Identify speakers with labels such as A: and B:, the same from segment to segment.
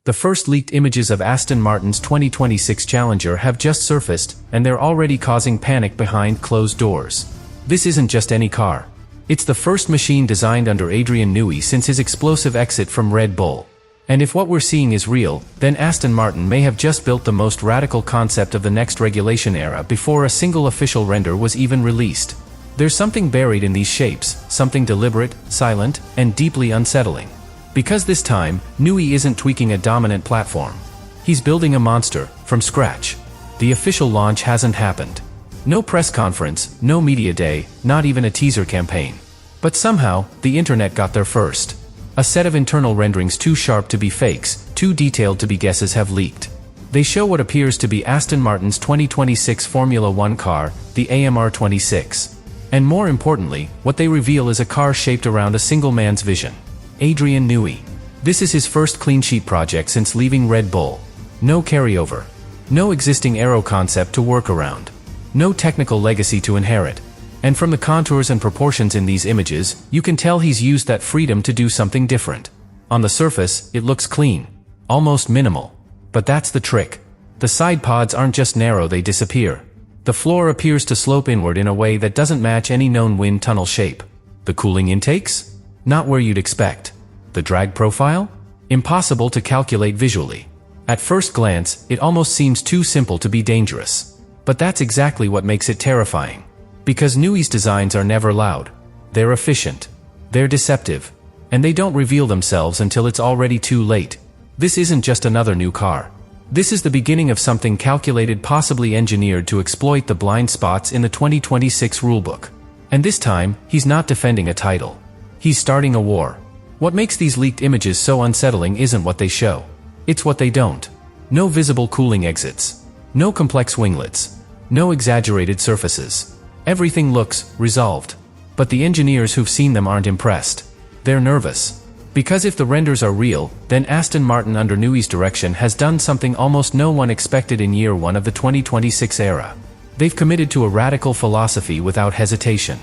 A: The first leaked images of Aston Martin's 2026 Challenger have just surfaced, and they're already causing panic behind closed doors. This isn't just any car. It's the first machine designed under Adrian Newey since his explosive exit from Red Bull. And if what we're seeing is real, then Aston Martin may have just built the most radical concept of the next regulation era before a single official render was even released. There's something buried in these shapes, something deliberate, silent, and deeply unsettling. Because this time, Newey isn't tweaking a dominant platform. He's building a monster, from scratch. The official launch hasn't happened. No press conference, no media day, not even a teaser campaign. But somehow, the internet got there first. A set of internal renderings too sharp to be fakes, too detailed to be guesses have leaked. They show what appears to be Aston Martin's 2026 Formula One car, the AMR26. And more importantly, what they reveal is a car shaped around a single man's vision. Adrian Newey. This is his first clean sheet project since leaving Red Bull. No carryover. No existing aero concept to work around. No technical legacy to inherit. And from the contours and proportions in these images, you can tell he's used that freedom to do something different. On the surface, it looks clean. Almost minimal. But that's the trick. The side pods aren't just narrow, they disappear. The floor appears to slope inward in a way that doesn't match any known wind tunnel shape. The cooling intakes? Not where you'd expect. The drag profile? Impossible to calculate visually. At first glance, it almost seems too simple to be dangerous. But that's exactly what makes it terrifying. Because Newey's designs are never loud. They're efficient. They're deceptive. And they don't reveal themselves until it's already too late. This isn't just another new car. This is the beginning of something calculated, possibly engineered to exploit the blind spots in the 2026 rulebook. And this time, he's not defending a title. He's starting a war. What makes these leaked images so unsettling isn't what they show. It's what they don't. No visible cooling exits. No complex winglets. No exaggerated surfaces. Everything looks resolved. But the engineers who've seen them aren't impressed. They're nervous. Because if the renders are real, then Aston Martin under Newey's direction has done something almost no one expected in year one of the 2026 era. They've committed to a radical philosophy without hesitation.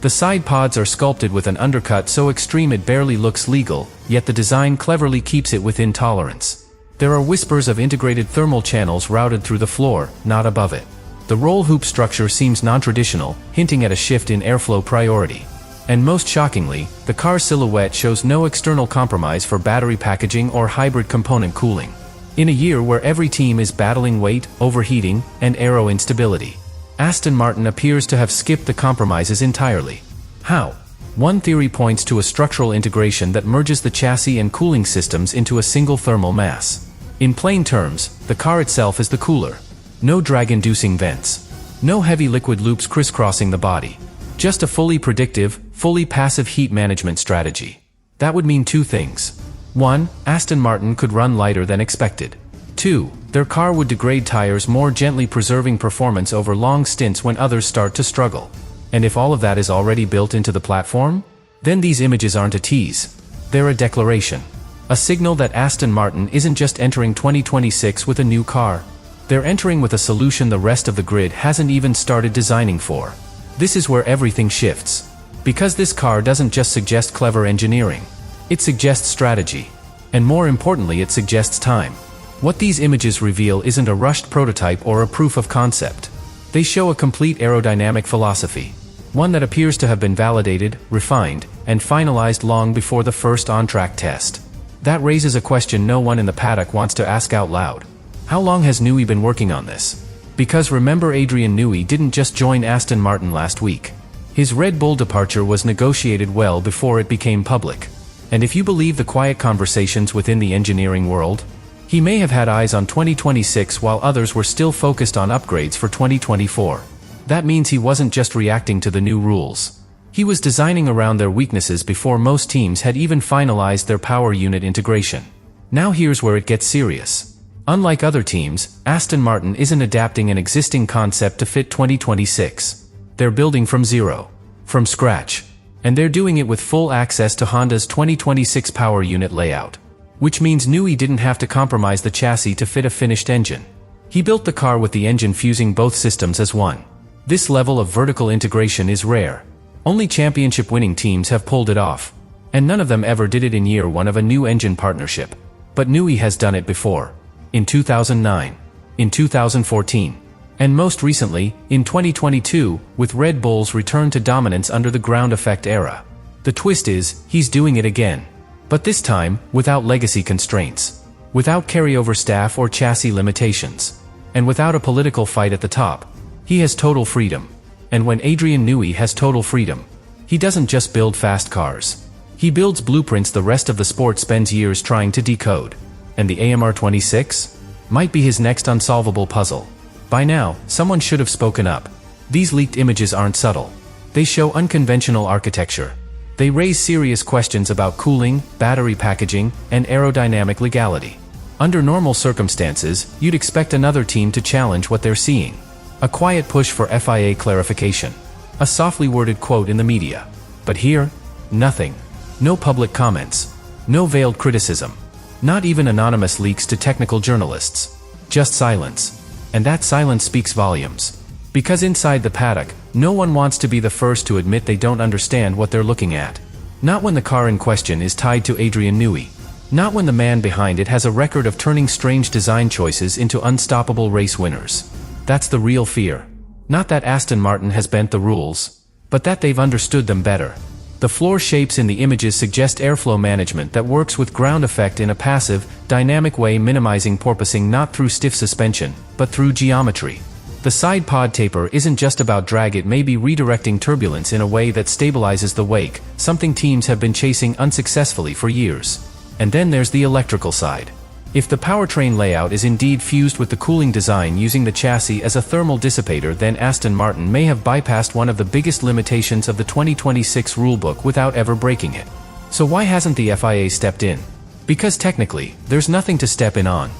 A: The side pods are sculpted with an undercut so extreme it barely looks legal, yet the design cleverly keeps it within tolerance. There are whispers of integrated thermal channels routed through the floor, not above it. The roll hoop structure seems non-traditional, hinting at a shift in airflow priority. And most shockingly, the car's silhouette shows no external compromise for battery packaging or hybrid component cooling. In a year where every team is battling weight, overheating, and aero instability, Aston Martin appears to have skipped the compromises entirely. How? One theory points to a structural integration that merges the chassis and cooling systems into a single thermal mass. In plain terms, the car itself is the cooler. No drag-inducing vents. No heavy liquid loops crisscrossing the body. Just a fully predictive, fully passive heat management strategy. That would mean two things. 1. Aston Martin could run lighter than expected. 2. Their car would degrade tires more gently, preserving performance over long stints when others start to struggle. And if all of that is already built into the platform, then these images aren't a tease. They're a declaration. A signal that Aston Martin isn't just entering 2026 with a new car. They're entering with a solution the rest of the grid hasn't even started designing for. This is where everything shifts. Because this car doesn't just suggest clever engineering. It suggests strategy. And more importantly, it suggests time. What these images reveal isn't a rushed prototype or a proof of concept. They show a complete aerodynamic philosophy. One that appears to have been validated, refined, and finalized long before the first on-track test. That raises a question no one in the paddock wants to ask out loud. How long has Newey been working on this? Because remember, Adrian Newey didn't just join Aston Martin last week. His Red Bull departure was negotiated well before it became public. And if you believe the quiet conversations within the engineering world, he may have had eyes on 2026 while others were still focused on upgrades for 2024. That means he wasn't just reacting to the new rules. He was designing around their weaknesses before most teams had even finalized their power unit integration. Now here's where it gets serious. Unlike other teams, Aston Martin isn't adapting an existing concept to fit 2026. They're building from zero. From scratch. And they're doing it with full access to Honda's 2026 power unit layout. Which means Newey didn't have to compromise the chassis to fit a finished engine. He built the car with the engine fusing both systems as one. This level of vertical integration is rare. Only championship-winning teams have pulled it off. And none of them ever did it in year one of a new engine partnership. But Newey has done it before. In 2009. In 2014. And most recently, in 2022, with Red Bull's return to dominance under the ground effect era. The twist is, he's doing it again. But this time, without legacy constraints. Without carryover staff or chassis limitations. And without a political fight at the top. He has total freedom. And when Adrian Newey has total freedom, he doesn't just build fast cars. He builds blueprints the rest of the sport spends years trying to decode. And the AMR26? Might be his next unsolvable puzzle. By now, someone should have spoken up. These leaked images aren't subtle. They show unconventional architecture. They raise serious questions about cooling, battery packaging, and aerodynamic legality. Under normal circumstances, you'd expect another team to challenge what they're seeing. A quiet push for FIA clarification. A softly worded quote in the media. But here, nothing. No public comments. No veiled criticism. Not even anonymous leaks to technical journalists. Just silence. And that silence speaks volumes. Because inside the paddock, no one wants to be the first to admit they don't understand what they're looking at. Not when the car in question is tied to Adrian Newey. Not when the man behind it has a record of turning strange design choices into unstoppable race winners. That's the real fear. Not that Aston Martin has bent the rules, but that they've understood them better. The floor shapes in the images suggest airflow management that works with ground effect in a passive, dynamic way, minimizing porpoising not through stiff suspension, but through geometry. The side pod taper isn't just about drag, it may be redirecting turbulence in a way that stabilizes the wake, something teams have been chasing unsuccessfully for years. And then there's the electrical side. If the powertrain layout is indeed fused with the cooling design using the chassis as a thermal dissipator, then Aston Martin may have bypassed one of the biggest limitations of the 2026 rulebook without ever breaking it. So why hasn't the FIA stepped in? Because technically, there's nothing to step in on.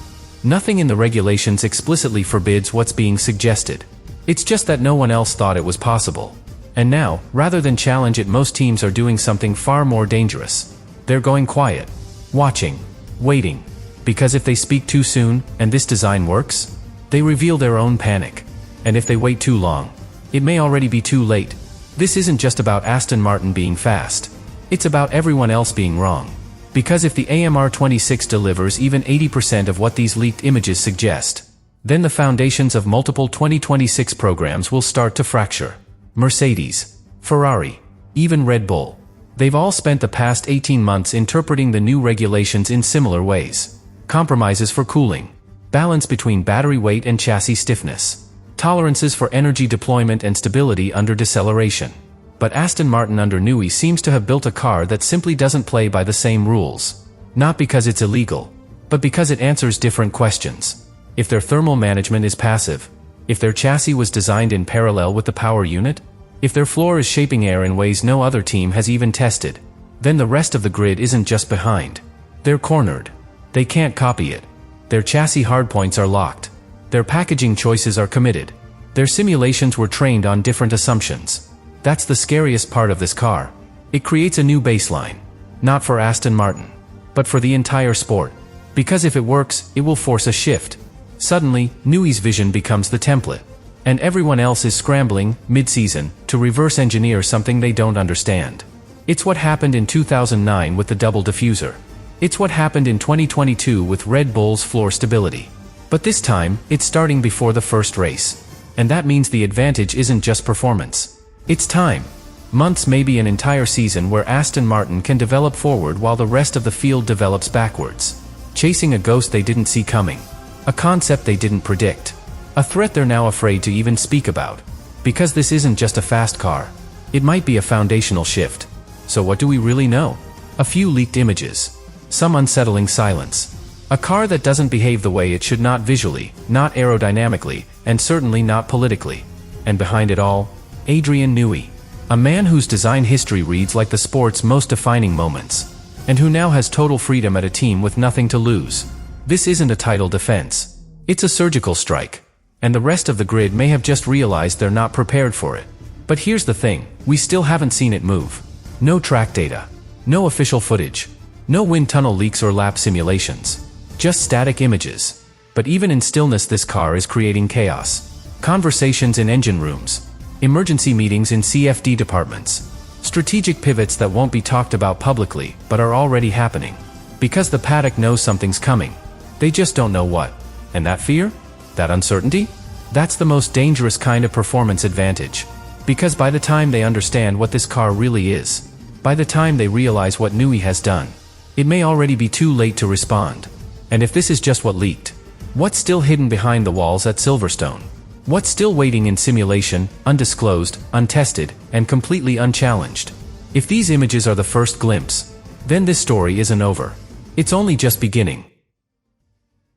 A: Nothing in the regulations explicitly forbids what's being suggested. It's just that no one else thought it was possible. And now, rather than challenge it, most teams are doing something far more dangerous. They're going quiet. Watching. Waiting. Because if they speak too soon, and this design works, they reveal their own panic. And if they wait too long, it may already be too late. This isn't just about Aston Martin being fast. It's about everyone else being wrong. Because if the AMR26 delivers even 80% of what these leaked images suggest, then the foundations of multiple 2026 programs will start to fracture. Mercedes, Ferrari, even Red Bull. They've all spent the past 18 months interpreting the new regulations in similar ways. Compromises for cooling, balance between battery weight and chassis stiffness, tolerances for energy deployment and stability under deceleration. But Aston Martin under Newey seems to have built a car that simply doesn't play by the same rules. Not because it's illegal, but because it answers different questions. If their thermal management is passive, if their chassis was designed in parallel with the power unit, if their floor is shaping air in ways no other team has even tested, then the rest of the grid isn't just behind. They're cornered. They can't copy it. Their chassis hardpoints are locked. Their packaging choices are committed. Their simulations were trained on different assumptions. That's the scariest part of this car. It creates a new baseline. Not for Aston Martin, but for the entire sport. Because if it works, it will force a shift. Suddenly, Newey's vision becomes the template. And everyone else is scrambling, mid-season, to reverse engineer something they don't understand. It's what happened in 2009 with the double diffuser. It's what happened in 2022 with Red Bull's floor stability. But this time, it's starting before the first race. And that means the advantage isn't just performance. It's time. Months, maybe an entire season, where Aston Martin can develop forward while the rest of the field develops backwards. Chasing a ghost they didn't see coming. A concept they didn't predict. A threat they're now afraid to even speak about. Because this isn't just a fast car. It might be a foundational shift. So what do we really know? A few leaked images. Some unsettling silence. A car that doesn't behave the way it should, not visually, not aerodynamically, and certainly not politically. And behind it all, Adrian Newey. A man whose design history reads like the sport's most defining moments. And who now has total freedom at a team with nothing to lose. This isn't a title defense. It's a surgical strike. And the rest of the grid may have just realized they're not prepared for it. But here's the thing, we still haven't seen it move. No track data. No official footage. No wind tunnel leaks or lap simulations. Just static images. But even in stillness, this car is creating chaos. Conversations in engine rooms. Emergency meetings in CFD departments. Strategic pivots that won't be talked about publicly, but are already happening. Because the paddock knows something's coming. They just don't know what. And that fear? That uncertainty? That's the most dangerous kind of performance advantage. Because by the time they understand what this car really is, by the time they realize what Newey has done, it may already be too late to respond. And if this is just what leaked, what's still hidden behind the walls at Silverstone? What's still waiting in simulation, undisclosed, untested, and completely unchallenged? If these images are the first glimpse, then this story isn't over. It's only just beginning.